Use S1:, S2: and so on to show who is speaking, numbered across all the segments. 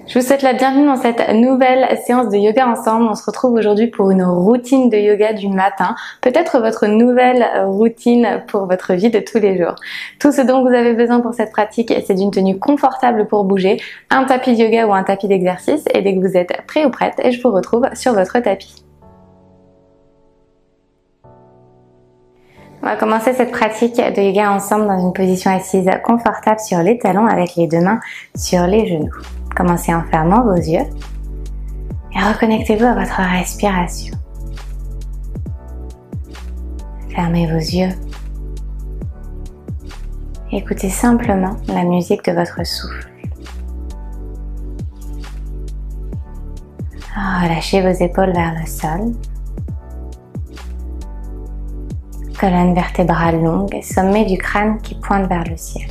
S1: Je vous souhaite la bienvenue dans cette nouvelle séance de yoga ensemble. On se retrouve aujourd'hui pour une routine de yoga du matin, peut-être votre nouvelle routine pour votre vie de tous les jours. Tout ce dont vous avez besoin pour cette pratique, c'est d'une tenue confortable pour bouger, un tapis de yoga ou un tapis d'exercice, et dès que vous êtes prêt ou prête, je vous retrouve sur votre tapis. On va commencer cette pratique de yoga ensemble dans une position assise confortable sur les talons avec les deux mains sur les genoux. Commencez en fermant vos yeux et reconnectez-vous à votre respiration. Fermez vos yeux. Écoutez simplement la musique de votre souffle. Relâchez vos épaules vers le sol. Colonne vertébrale longue et sommet du crâne qui pointe vers le ciel.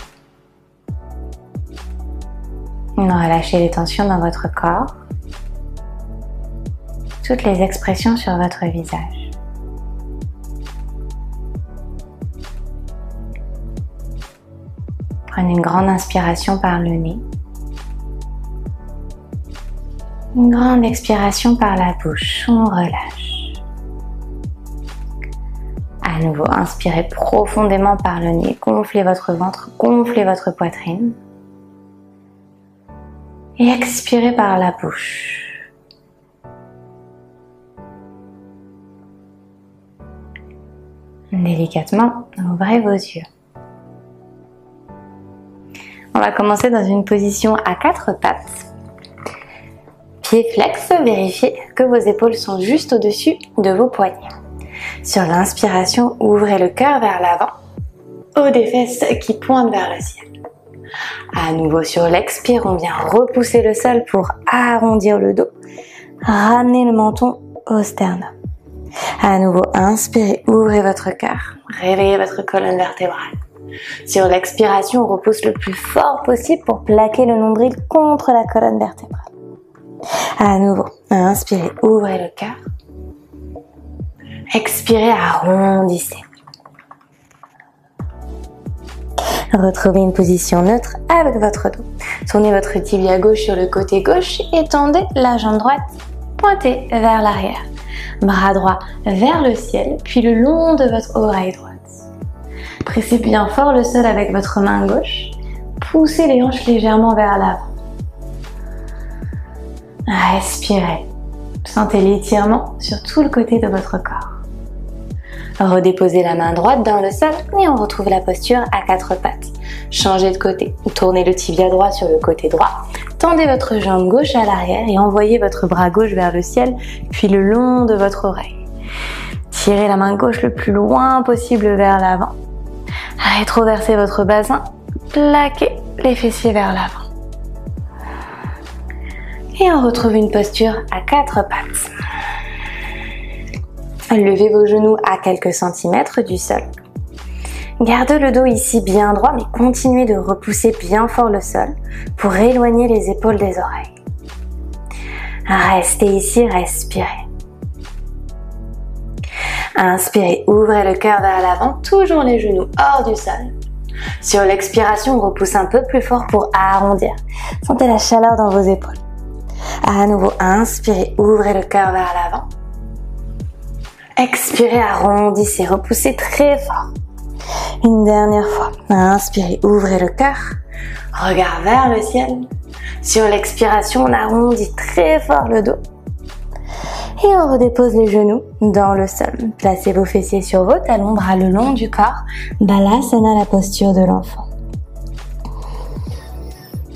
S1: Relâchez les tensions dans votre corps, toutes les expressions sur votre visage. Prenez une grande inspiration par le nez, une grande expiration par la bouche, on relâche. À nouveau, inspirez profondément par le nez, gonflez votre ventre, gonflez votre poitrine. Et expirez par la bouche. Délicatement, ouvrez vos yeux. On va commencer dans une position à quatre pattes. Pieds flex, vérifiez que vos épaules sont juste au-dessus de vos poignets. Sur l'inspiration, ouvrez le cœur vers l'avant, haut des fesses qui pointent vers le ciel. À nouveau sur l'expire, on vient repousser le sol pour arrondir le dos, ramener le menton au sternum. À nouveau, inspirez, ouvrez votre cœur, réveillez votre colonne vertébrale. Sur l'expiration, on repousse le plus fort possible pour plaquer le nombril contre la colonne vertébrale. À nouveau, inspirez, ouvrez le cœur. Expirez, arrondissez. Retrouvez une position neutre avec votre dos. Tournez votre tibia gauche sur le côté gauche et tendez la jambe droite pointée vers l'arrière. Bras droit vers le ciel, puis le long de votre oreille droite. Pressez bien fort le sol avec votre main gauche. Poussez les hanches légèrement vers l'avant. Respirez. Sentez l'étirement sur tout le côté de votre corps. Redéposez la main droite dans le sol et on retrouve la posture à quatre pattes. Changez de côté. Tournez le tibia droit sur le côté droit. Tendez votre jambe gauche à l'arrière et envoyez votre bras gauche vers le ciel, puis le long de votre oreille. Tirez la main gauche le plus loin possible vers l'avant. Rétroversez votre bassin. Plaquez les fessiers vers l'avant. Et on retrouve une posture à quatre pattes. Levez vos genoux à quelques centimètres du sol. Gardez le dos ici bien droit, mais continuez de repousser bien fort le sol pour éloigner les épaules des oreilles. Restez ici, respirez. Inspirez, ouvrez le cœur vers l'avant, toujours les genoux hors du sol. Sur l'expiration, on repousse un peu plus fort pour arrondir. Sentez la chaleur dans vos épaules. À nouveau, inspirez, ouvrez le cœur vers l'avant. Expirez, arrondissez, repoussez très fort. Une dernière fois. Inspirez, ouvrez le cœur. Regard vers le ciel. Sur l'expiration, on arrondit très fort le dos. Et on redépose les genoux dans le sol. Placez vos fessiers sur vos talons, bras le long du corps. Balasana, la posture de l'enfant.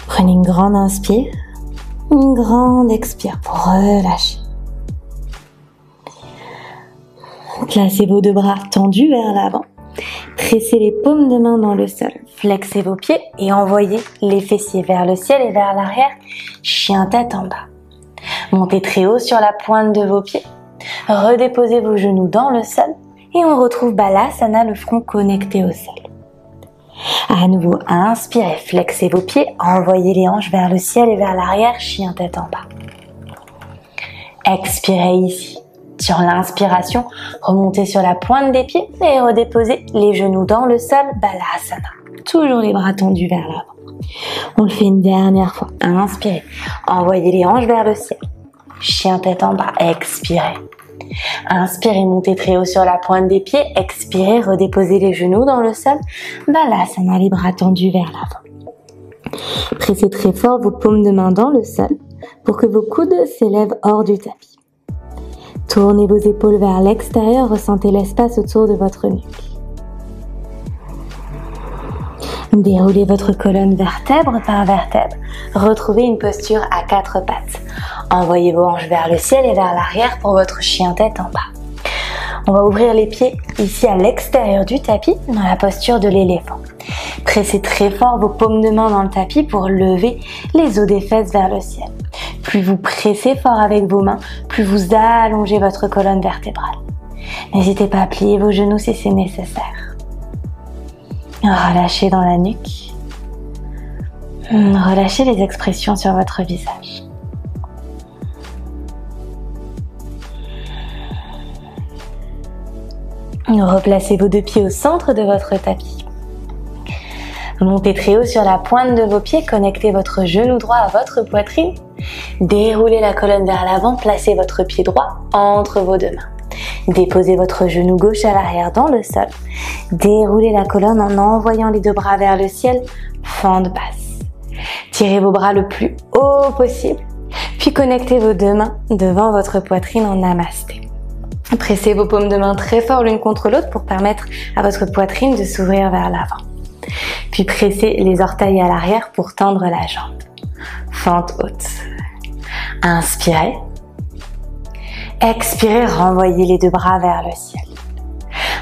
S1: Prenez une grande inspire. Une grande expire pour relâcher. Placez vos deux bras tendus vers l'avant. Pressez les paumes de main dans le sol. Flexez vos pieds et envoyez les fessiers vers le ciel et vers l'arrière. Chien tête en bas. Montez très haut sur la pointe de vos pieds. Redéposez vos genoux dans le sol et on retrouve Balasana, le front connecté au sol. À nouveau, inspirez, flexez vos pieds, envoyez les hanches vers le ciel et vers l'arrière, chien tête en bas. Expirez ici. Sur l'inspiration, remontez sur la pointe des pieds et redéposez les genoux dans le sol, Balasana. Toujours les bras tendus vers l'avant. On le fait une dernière fois. Inspirez, envoyez les hanches vers le ciel. Chien tête en bas, expirez. Inspirez, montez très haut sur la pointe des pieds. Expirez, redéposez les genoux dans le sol, Balasana, les bras tendus vers l'avant. Pressez très fort vos paumes de main dans le sol pour que vos coudes s'élèvent hors du tapis. Tournez vos épaules vers l'extérieur, ressentez l'espace autour de votre nuque. Déroulez votre colonne vertèbre par vertèbre. Retrouvez une posture à 4 pattes. Envoyez vos hanches vers le ciel et vers l'arrière pour votre chien tête en bas. On va ouvrir les pieds ici à l'extérieur du tapis dans la posture de l'éléphant. Pressez très fort vos paumes de main dans le tapis pour lever les os des fesses vers le ciel. Plus vous pressez fort avec vos mains, plus vous allongez votre colonne vertébrale. N'hésitez pas à plier vos genoux si c'est nécessaire. Relâchez dans la nuque. Relâchez les expressions sur votre visage. Replacez vos 2 pieds au centre de votre tapis. Montez très haut sur la pointe de vos pieds, connectez votre genou droit à votre poitrine. Déroulez la colonne vers l'avant, placez votre pied droit entre vos 2 mains. Déposez votre genou gauche à l'arrière dans le sol. Déroulez la colonne en envoyant les 2 bras vers le ciel, fente basse. Tirez vos bras le plus haut possible, puis connectez vos 2 mains devant votre poitrine en namasté. Pressez vos paumes de main très fort l'une contre l'autre pour permettre à votre poitrine de s'ouvrir vers l'avant. Puis pressez les orteils à l'arrière pour tendre la jambe. Fente haute. Inspirez. Expirez, renvoyez les 2 bras vers le ciel.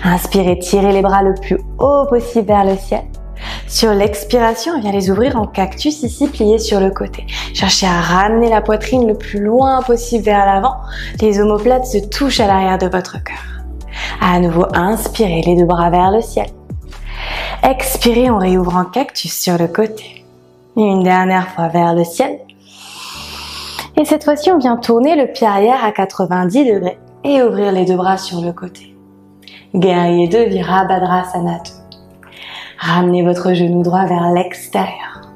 S1: Inspirez, tirez les bras le plus haut possible vers le ciel. Sur l'expiration, on vient les ouvrir en cactus ici, pliés sur le côté. Cherchez à ramener la poitrine le plus loin possible vers l'avant. Les omoplates se touchent à l'arrière de votre cœur. À nouveau, inspirez, les 2 bras vers le ciel. Expirez, on réouvre en cactus sur le côté. Et une dernière fois vers le ciel. Et cette fois-ci, on vient tourner le pied arrière à 90 degrés et ouvrir les 2 bras sur le côté. Guerrier 2, Virabhadrasana 2. Ramenez votre genou droit vers l'extérieur.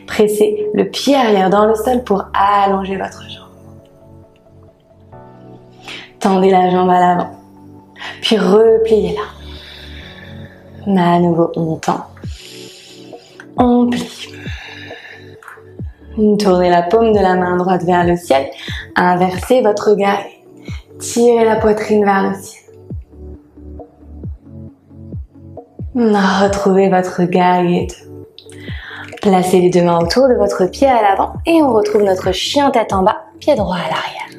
S1: Pressez le pied arrière dans le sol pour allonger votre jambe. Tendez la jambe à l'avant, puis repliez-la. À nouveau, on tend, on plie. Tournez la paume de la main droite vers le ciel, inversez votre guerrier. Tirez la poitrine vers le ciel. Retrouvez votre guerrier 2. Placez les 2 mains autour de votre pied à l'avant et on retrouve notre chien tête en bas, pied droit à l'arrière.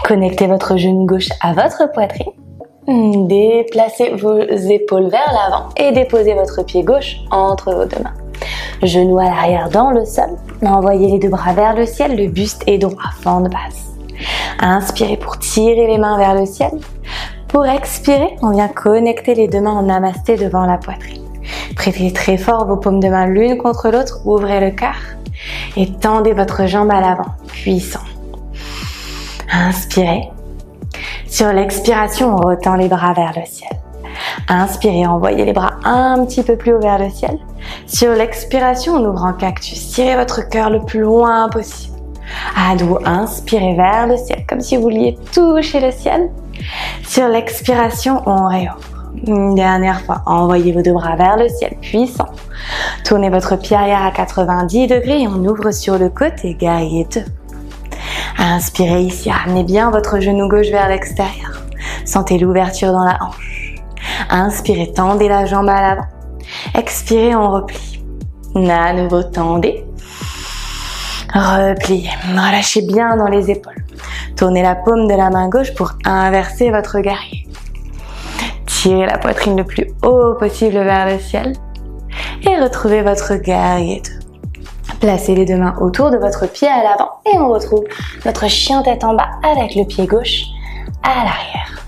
S1: Connectez votre genou gauche à votre poitrine. Déplacez vos épaules vers l'avant et déposez votre pied gauche entre vos 2 mains. Genoux à l'arrière dans le sol. Envoyez les 2 bras vers le ciel, le buste est droit, fente basse. Inspirez pour tirer les mains vers le ciel. Pour expirer, on vient connecter les 2 mains en namasté devant la poitrine. Prêtez très fort vos paumes de main l'une contre l'autre, ouvrez le cœur et tendez votre jambe à l'avant, puissant. Inspirez. Sur l'expiration, on retend les bras vers le ciel. Inspirez, envoyez les bras un petit peu plus haut vers le ciel. Sur l'expiration, on ouvre en cactus. Tirez votre cœur le plus loin possible. À nouveau, inspirez vers le ciel, comme si vous vouliez toucher le ciel. Sur l'expiration, on réouvre. Une dernière fois, envoyez vos 2 bras vers le ciel, puissant. Tournez votre pied arrière à 90 degrés et on ouvre sur le côté, guerrier 2. Inspirez ici, ramenez bien votre genou gauche vers l'extérieur. Sentez l'ouverture dans la hanche. Inspirez, tendez la jambe à l'avant. Expirez, on replie. À nouveau, tendez. Repliez. Relâchez bien dans les épaules. Tournez la paume de la main gauche pour inverser votre guerrier. Tirez la poitrine le plus haut possible vers le ciel. Et retrouvez votre guerrier 2. Placez les 2 mains autour de votre pied à l'avant et on retrouve notre chien tête en bas avec le pied gauche à l'arrière.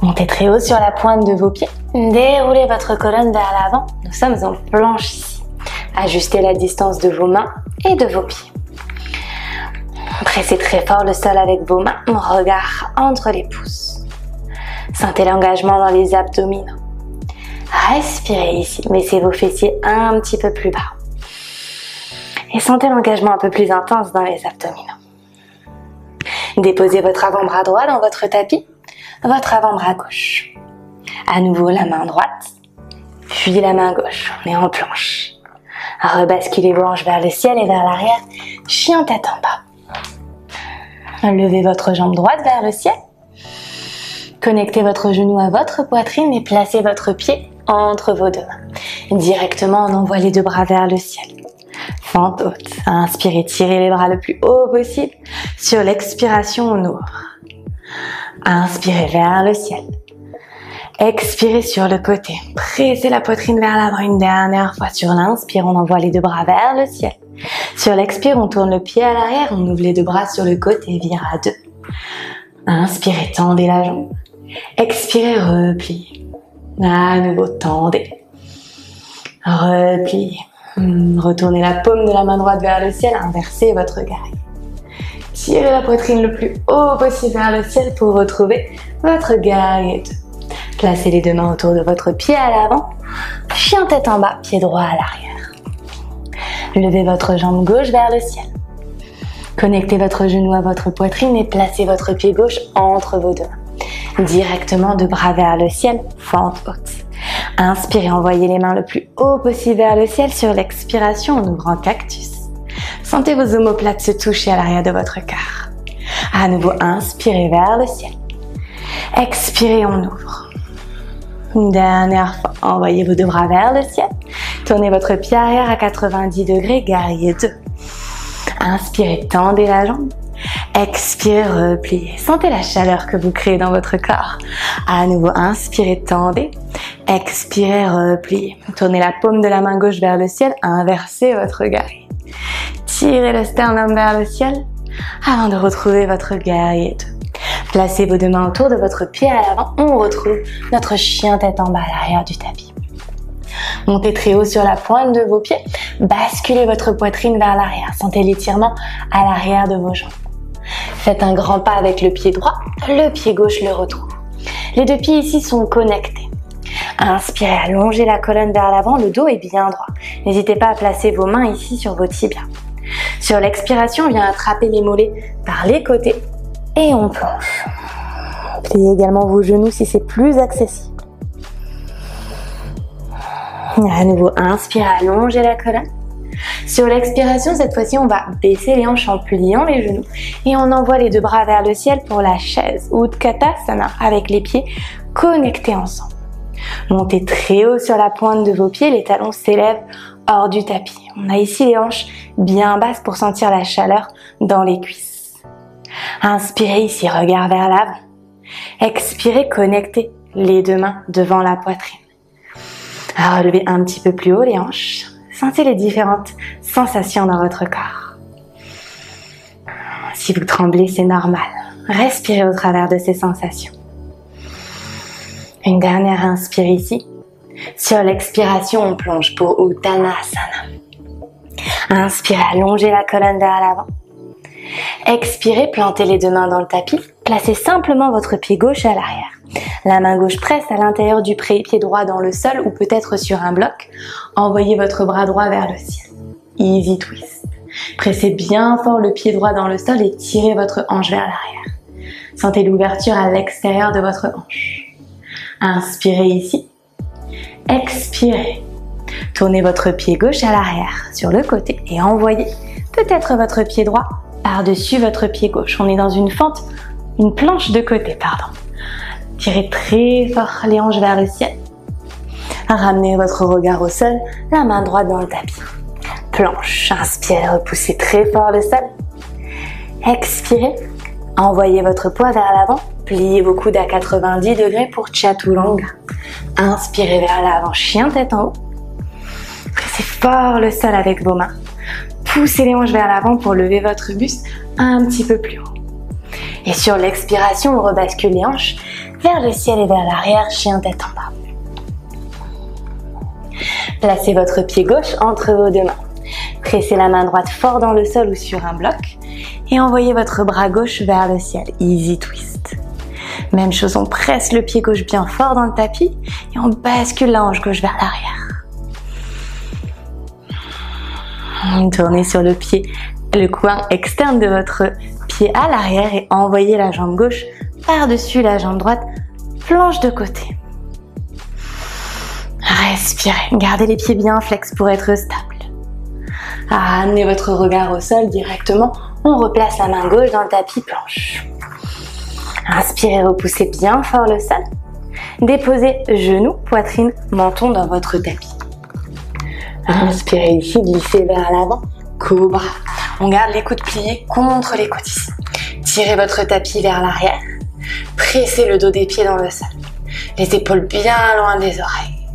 S1: Montez très haut sur la pointe de vos pieds. Déroulez votre colonne vers l'avant. Nous sommes en planche ici. Ajustez la distance de vos mains et de vos pieds. Pressez très fort le sol avec vos mains, regard entre les pouces. Sentez l'engagement dans les abdominaux. Respirez ici, baissez vos fessiers un petit peu plus bas. Et sentez l'engagement un peu plus intense dans les abdominaux. Déposez votre avant-bras droit dans votre tapis, votre avant-bras gauche. À nouveau la main droite, puis la main gauche. On est en planche. Rebasculez vos hanches vers le ciel et vers l'arrière, chien tête en bas. Levez votre jambe droite vers le ciel. Connectez votre genou à votre poitrine et placez votre pied entre vos deux mains. Directement, on envoie les deux bras vers le ciel. Fente haute. Inspirez, tirez les bras le plus haut possible. Sur l'expiration, on ouvre. Inspirez vers le ciel. Expirez sur le côté. Pressez la poitrine vers l'avant une dernière fois. Sur l'inspire, on envoie les deux bras vers le ciel. Sur l'expire, on tourne le pied à l'arrière. On ouvre les deux bras sur le côté. Vire à deux. Inspirez, tendez la jambe. Expirez, repliez. À nouveau, tendez. Repliez. Retournez la paume de la main droite vers le ciel. Inversez votre guerrier. Tirez la poitrine le plus haut possible vers le ciel pour retrouver votre guerrier 2. Placez les deux mains autour de votre pied à l'avant. Chien tête en bas, pied droit à l'arrière. Levez votre jambe gauche vers le ciel. Connectez votre genou à votre poitrine et placez votre pied gauche entre vos deux mains. Directement de bras vers le ciel, fente haute. Inspirez, envoyez les mains le plus haut possible vers le ciel. Sur l'expiration, en ouvrant cactus. Sentez vos omoplates se toucher à l'arrière de votre cœur. À nouveau, inspirez vers le ciel. Expirez, on ouvre. Une dernière fois, envoyez vos deux bras vers le ciel. Tournez votre pied arrière à 90 degrés, guerrier 2. Inspirez, tendez la jambe. Expirez, repliez. Sentez la chaleur que vous créez dans votre corps. À nouveau, inspirez, tendez. Expirez, repliez. Tournez la paume de la main gauche vers le ciel. Inversez votre guerrier. Tirez le sternum vers le ciel avant de retrouver votre guerrier 2. Placez vos deux mains autour de votre pied à l'avant. On retrouve notre chien tête en bas à l'arrière du tapis. Montez très haut sur la pointe de vos pieds. Basculez votre poitrine vers l'arrière. Sentez l'étirement à l'arrière de vos jambes. Faites un grand pas avec le pied droit. Le pied gauche le retrouve. Les deux pieds ici sont connectés. Inspirez, allongez la colonne vers l'avant. Le dos est bien droit. N'hésitez pas à placer vos mains ici sur vos tibias. Sur l'expiration, on vient attraper les mollets par les côtés et on plonge. Pliez également vos genoux si c'est plus accessible. À nouveau, inspirez, allongez la colonne. Sur l'expiration, cette fois-ci, on va baisser les hanches en pliant les genoux et on envoie les deux bras vers le ciel pour la chaise Utkatasana avec les pieds connectés ensemble. Montez très haut sur la pointe de vos pieds, les talons s'élèvent hors du tapis. On a ici les hanches bien basses pour sentir la chaleur dans les cuisses. Inspirez ici, regard vers l'avant. Expirez, connectez les deux mains devant la poitrine. Relevez un petit peu plus haut les hanches. Sentez les différentes sensations dans votre corps. Si vous tremblez, c'est normal. Respirez au travers de ces sensations. Une dernière inspire ici. Sur l'expiration, on plonge pour Uttanasana. Inspirez, allongez la colonne vers l'avant. Expirez, plantez les deux mains dans le tapis. Placez simplement votre pied gauche à l'arrière. La main gauche presse à l'intérieur du pied droit dans le sol ou peut-être sur un bloc. Envoyez votre bras droit vers le ciel. Easy twist. Pressez bien fort le pied droit dans le sol et tirez votre hanche vers l'arrière. Sentez l'ouverture à l'extérieur de votre hanche. Inspirez ici. Expirez. Tournez votre pied gauche à l'arrière, sur le côté et envoyez peut-être votre pied droit par-dessus votre pied gauche. On est dans une fente, une planche de côté, pardon. Tirez très fort les hanches vers le ciel. Ramenez votre regard au sol, la main droite dans le tapis. Planche, inspirez, repoussez très fort le sol. Expirez, envoyez votre poids vers l'avant. Pliez vos coudes à 90 degrés pour Chaturanga. Inspirez vers l'avant, chien tête en haut. Pressez fort le sol avec vos mains. Poussez les hanches vers l'avant pour lever votre buste un petit peu plus haut. Et sur l'expiration, on rebascule les hanches vers le ciel et vers l'arrière, chien tête en bas. Placez votre pied gauche entre vos deux mains. Pressez la main droite fort dans le sol ou sur un bloc et envoyez votre bras gauche vers le ciel. Easy twist. Même chose, on presse le pied gauche bien fort dans le tapis et on bascule la hanche gauche vers l'arrière. Tournez sur le pied, le coin externe de votre pied à l'arrière et envoyez la jambe gauche par-dessus la jambe droite, planche de côté. Respirez, gardez les pieds bien flex pour être stable. Amenez votre regard au sol directement, on replace la main gauche dans le tapis planche. Inspirez, repoussez bien fort le sol. Déposez genoux, poitrine, menton dans votre tapis. Inspirez ici, glissez vers l'avant, cobra. On garde les coudes pliés contre les côtes ici. Tirez votre tapis vers l'arrière. Pressez le dos des pieds dans le sol. Les épaules bien loin des oreilles.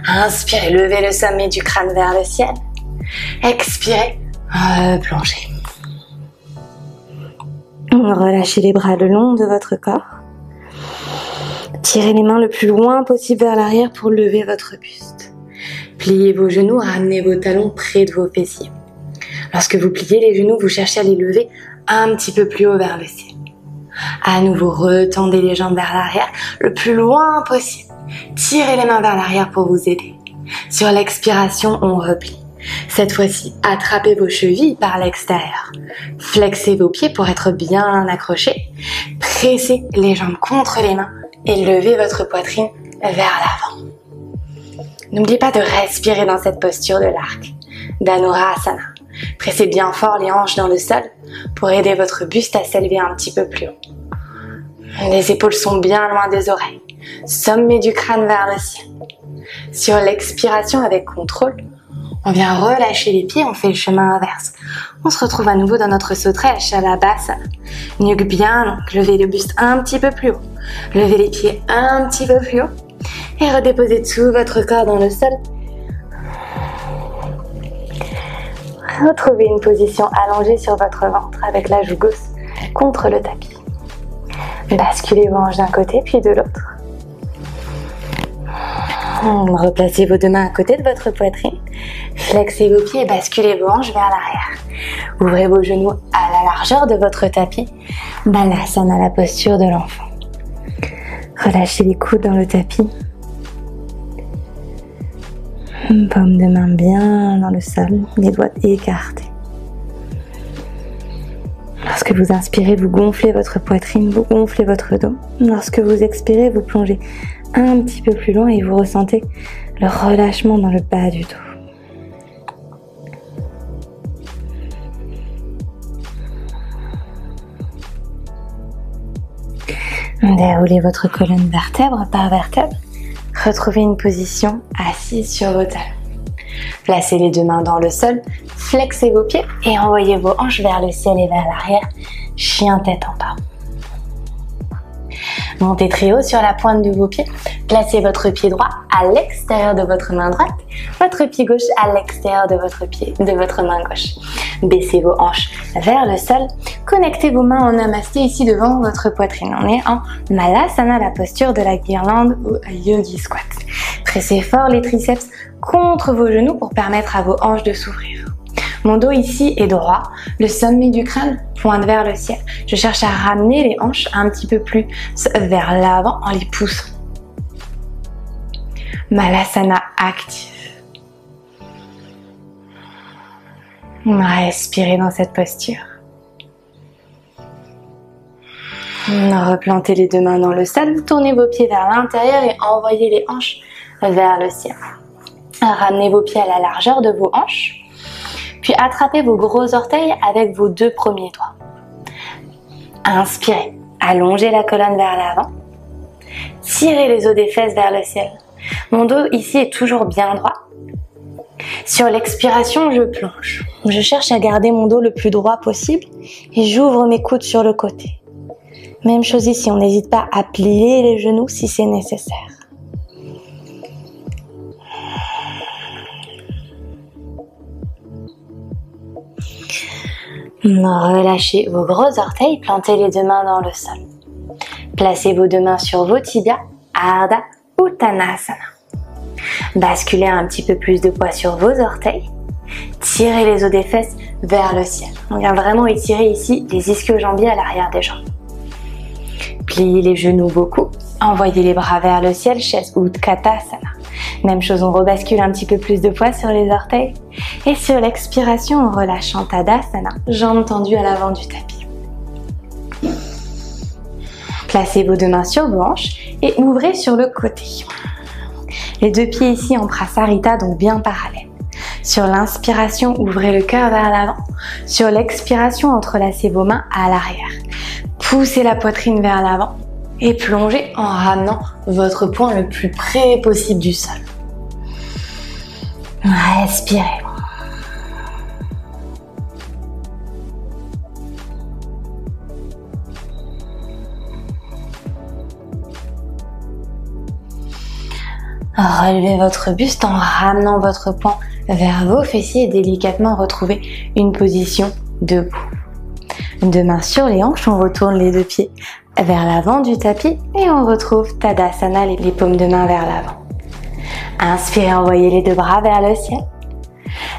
S1: Inspirez, levez le sommet du crâne vers le ciel. Expirez, plongez. Relâchez les bras le long de votre corps. Tirez les mains le plus loin possible vers l'arrière pour lever votre buste. Pliez vos genoux, ramenez vos talons près de vos fessiers. Lorsque vous pliez les genoux, vous cherchez à les lever un petit peu plus haut vers le ciel. À nouveau, retendez les jambes vers l'arrière le plus loin possible. Tirez les mains vers l'arrière pour vous aider. Sur l'expiration, on replie. Cette fois-ci, attrapez vos chevilles par l'extérieur. Flexez vos pieds pour être bien accrochés. Pressez les jambes contre les mains et levez votre poitrine vers l'avant. N'oubliez pas de respirer dans cette posture de l'arc, d'Anurasana. Pressez bien fort les hanches dans le sol pour aider votre buste à s'élever un petit peu plus haut. Les épaules sont bien loin des oreilles. Sommet du crâne vers le ciel. Sur l'expiration avec contrôle, on vient relâcher les pieds, on fait le chemin inverse. On se retrouve à nouveau dans notre sauterelle, Shalabhasana. Nuque bien longue, levez le buste un petit peu plus haut. Levez les pieds un petit peu plus haut. Et redéposez tout votre corps dans le sol. Retrouvez une position allongée sur votre ventre avec la joue gauche contre le tapis. Basculez vos hanches d'un côté puis de l'autre. Replacez vos deux mains à côté de votre poitrine. Flexez vos pieds et basculez vos hanches vers l'arrière. Ouvrez vos genoux à la largeur de votre tapis. Balasana, la posture de l'enfant. Relâchez les coudes dans le tapis. Paume de main bien dans le sol, les doigts écartés. Lorsque vous inspirez, vous gonflez votre poitrine, vous gonflez votre dos. Lorsque vous expirez, vous plongez un petit peu plus loin et vous ressentez le relâchement dans le bas du dos. Déroulez votre colonne vertèbre par vertèbre. Retrouvez une position assise sur vos talons. Placez les deux mains dans le sol, flexez vos pieds et envoyez vos hanches vers le ciel et vers l'arrière, chien tête en bas. Montez très haut sur la pointe de vos pieds. Placez votre pied droit à l'extérieur de votre main droite, votre pied gauche à l'extérieur de votre main gauche. Baissez vos hanches vers le sol. Connectez vos mains en namasté ici devant votre poitrine. On est en Malasana, la posture de la guirlande ou Yogi Squat. Pressez fort les triceps contre vos genoux pour permettre à vos hanches de s'ouvrir. Mon dos ici est droit, le sommet du crâne pointe vers le ciel. Je cherche à ramener les hanches un petit peu plus vers l'avant en les poussant. Malasana active. Respirez dans cette posture. Replantez les deux mains dans le sol, tournez vos pieds vers l'intérieur et envoyez les hanches vers le ciel. Ramenez vos pieds à la largeur de vos hanches. Puis attrapez vos gros orteils avec vos deux premiers doigts. Inspirez, allongez la colonne vers l'avant. Tirez les os des fesses vers le ciel. Mon dos ici est toujours bien droit. Sur l'expiration, je plonge. Je cherche à garder mon dos le plus droit possible et j'ouvre mes coudes sur le côté. Même chose ici, on n'hésite pas à plier les genoux si c'est nécessaire. Relâchez vos gros orteils, plantez les deux mains dans le sol. Placez vos deux mains sur vos tibias, Ardha Uttanasana. Basculez un petit peu plus de poids sur vos orteils tirez les os des fesses vers le ciel. On vient vraiment étirer ici les ischio-jambiers à l'arrière des jambes. Pliez les genoux beaucoup. Envoyez les bras vers le ciel, chaise Utkatasana. Même chose, on rebascule un petit peu plus de poids sur les orteils. Et sur l'expiration, on relâche en Tadasana, jambes tendues à l'avant du tapis. Placez vos deux mains sur vos hanches et ouvrez sur le côté. Les deux pieds ici en Prasarita, donc bien parallèles. Sur l'inspiration, ouvrez le cœur vers l'avant. Sur l'expiration, entrelacez vos mains à l'arrière. Poussez la poitrine vers l'avant et plongez en ramenant votre poing le plus près possible du sol. Respirez. Relevez votre buste en ramenant votre poing vers vos fessiers et délicatement retrouvez une position debout. Deux mains sur les hanches, on retourne les deux pieds vers l'avant du tapis et on retrouve Tadasana, les paumes de main vers l'avant. Inspirez, envoyez les deux bras vers le ciel.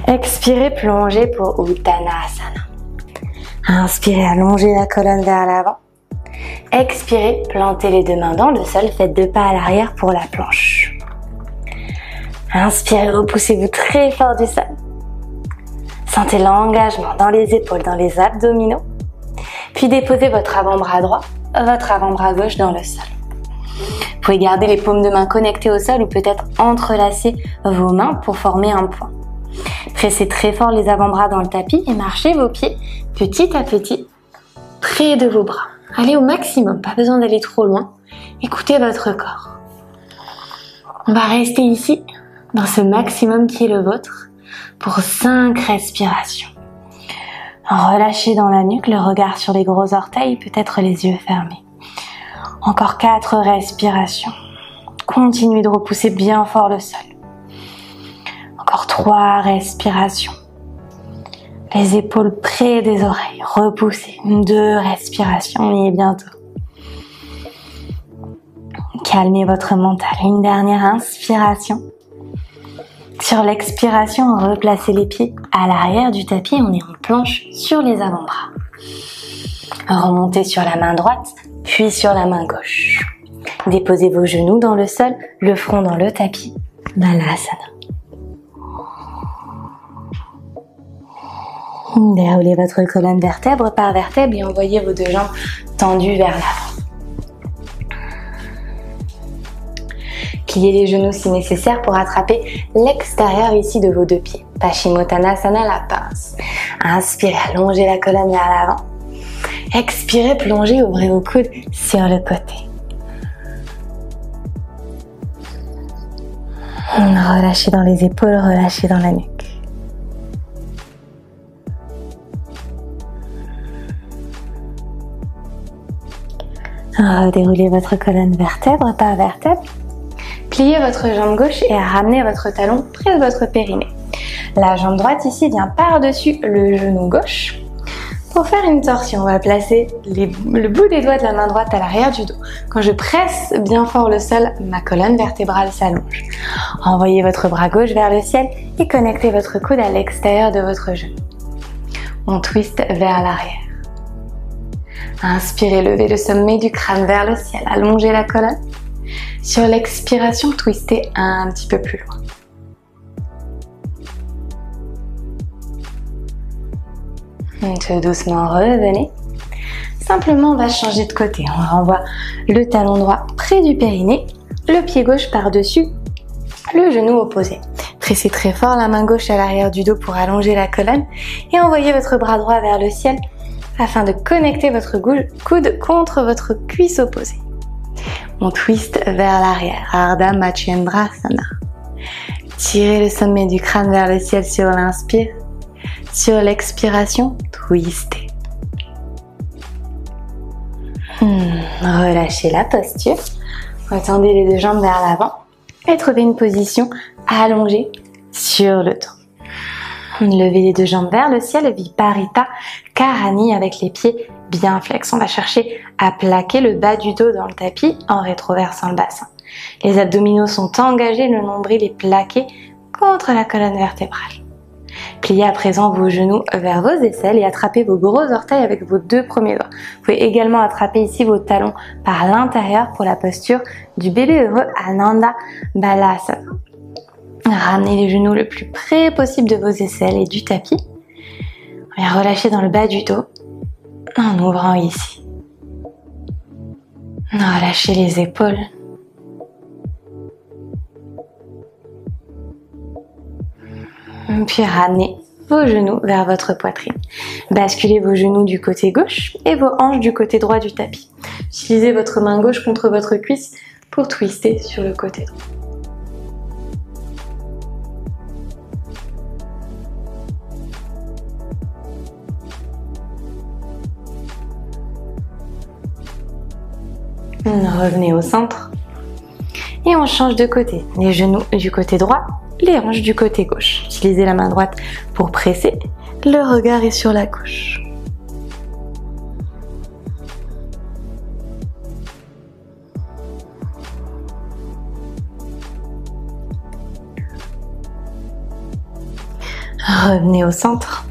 S1: Expirez, plongez pour Uttanasana. Inspirez, allongez la colonne vers l'avant. Expirez, plantez les deux mains dans le sol, faites deux pas à l'arrière pour la planche. Inspirez, repoussez-vous très fort du sol. Sentez l'engagement dans les épaules, dans les abdominaux. Puis déposez votre avant-bras droit, votre avant-bras gauche dans le sol. Vous pouvez garder les paumes de main connectées au sol ou peut-être entrelacer vos mains pour former un point. Pressez très fort les avant-bras dans le tapis et marchez vos pieds petit à petit près de vos bras. Allez au maximum, pas besoin d'aller trop loin. Écoutez votre corps. On va rester ici, dans ce maximum qui est le vôtre, pour 5 respirations. Relâchez dans la nuque, le regard sur les gros orteils, peut-être les yeux fermés. Encore 4 respirations. Continuez de repousser bien fort le sol. Encore 3 respirations. Les épaules près des oreilles. Repoussez. 2 respirations, on y est bientôt. Calmez votre mental. Une dernière inspiration. Sur l'expiration, replacez les pieds à l'arrière du tapis. On est en planche sur les avant-bras. Remontez sur la main droite, puis sur la main gauche. Déposez vos genoux dans le sol, le front dans le tapis. Balasana. Déroulez votre colonne vertèbre par vertèbre et envoyez vos deux jambes tendues vers l'avant. Pliez les genoux si nécessaire pour attraper l'extérieur ici de vos deux pieds. Paschimottanasana, la pince. Inspirez, allongez la colonne vers l'avant. Expirez, plongez, ouvrez vos coudes sur le côté. Relâchez dans les épaules, relâchez dans la nuque. Déroulez votre colonne vertèbre par vertèbre. Pliez votre jambe gauche et ramenez votre talon près de votre périnée. La jambe droite ici vient par-dessus le genou gauche. Pour faire une torsion, on va placer le bout des doigts de la main droite à l'arrière du dos. Quand je presse bien fort le sol, ma colonne vertébrale s'allonge. Envoyez votre bras gauche vers le ciel et connectez votre coude à l'extérieur de votre genou. On twiste vers l'arrière. Inspirez, levez le sommet du crâne vers le ciel, allongez la colonne. Sur l'expiration, twistez un petit peu plus loin. Tout doucement, revenez. Simplement, on va changer de côté. On renvoie le talon droit près du périnée, le pied gauche par-dessus, le genou opposé. Pressez très fort la main gauche à l'arrière du dos pour allonger la colonne et envoyez votre bras droit vers le ciel afin de connecter votre coude contre votre cuisse opposée. On twiste vers l'arrière, Ardha Matsyendrasana. Tirez le sommet du crâne vers le ciel sur l'inspire. Sur l'expiration, twistez. Relâchez la posture. Retendez les deux jambes vers l'avant et trouvez une position allongée sur le dos. Levez les deux jambes vers le ciel, Viparita Karani avec les pieds bien flex. On va chercher à plaquer le bas du dos dans le tapis en rétroversant le bassin. Les abdominaux sont engagés, le nombril est plaqué contre la colonne vertébrale. Pliez à présent vos genoux vers vos aisselles et attrapez vos gros orteils avec vos 2 premiers doigts. Vous pouvez également attraper ici vos talons par l'intérieur pour la posture du bébé heureux Ananda Balasana. Ramenez les genoux le plus près possible de vos aisselles et du tapis. Et relâchez dans le bas du dos en ouvrant ici. Relâchez les épaules. Puis ramenez vos genoux vers votre poitrine. Basculez vos genoux du côté gauche et vos hanches du côté droit du tapis. Utilisez votre main gauche contre votre cuisse pour twister sur le côté droit. Revenez au centre et on change de côté. Les genoux du côté droit, les hanches du côté gauche. Utilisez la main droite pour presser. Le regard est sur la gauche. Revenez au centre.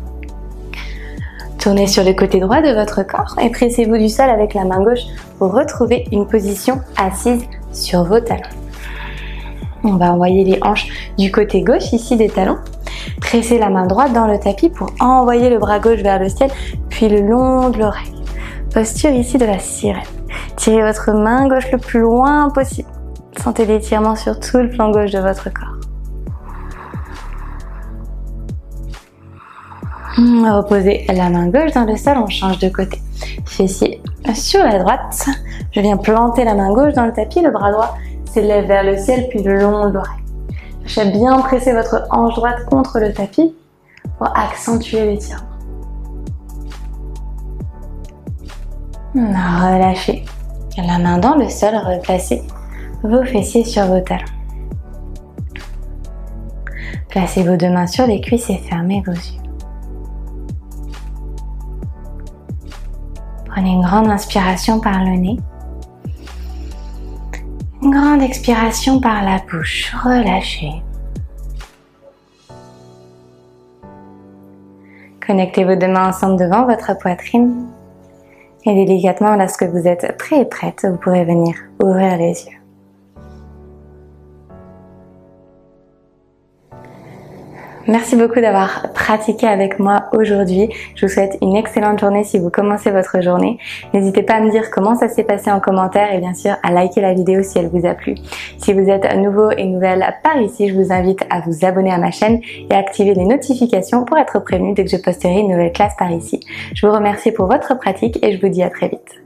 S1: Tournez sur le côté droit de votre corps et pressez-vous du sol avec la main gauche pour retrouver une position assise sur vos talons. On va envoyer les hanches du côté gauche ici des talons. Pressez la main droite dans le tapis pour envoyer le bras gauche vers le ciel, puis le long de l'oreille. Posture ici de la sirène. Tirez votre main gauche le plus loin possible. Sentez l'étirement sur tout le flanc gauche de votre corps. Reposez la main gauche dans le sol, on change de côté. Fessier sur la droite. Je viens planter la main gauche dans le tapis, le bras droit s'élève vers le ciel puis le long de l'oreille. Cherchez à bien presser votre hanche droite contre le tapis pour accentuer l'étirement. Relâchez la main dans le sol, replacez vos fessiers sur vos talons. Placez vos 2 mains sur les cuisses et fermez vos yeux. Prenez une grande inspiration par le nez. Une grande expiration par la bouche. Relâchez. Connectez vos 2 mains ensemble devant votre poitrine. Et délicatement, lorsque vous êtes prêt et prête, vous pourrez venir ouvrir les yeux. Merci beaucoup d'avoir pratiqué avec moi aujourd'hui. Je vous souhaite une excellente journée si vous commencez votre journée. N'hésitez pas à me dire comment ça s'est passé en commentaire et bien sûr à liker la vidéo si elle vous a plu. Si vous êtes nouveau et nouvelle par ici, je vous invite à vous abonner à ma chaîne et à activer les notifications pour être prévenu dès que je posterai une nouvelle classe par ici. Je vous remercie pour votre pratique et je vous dis à très vite.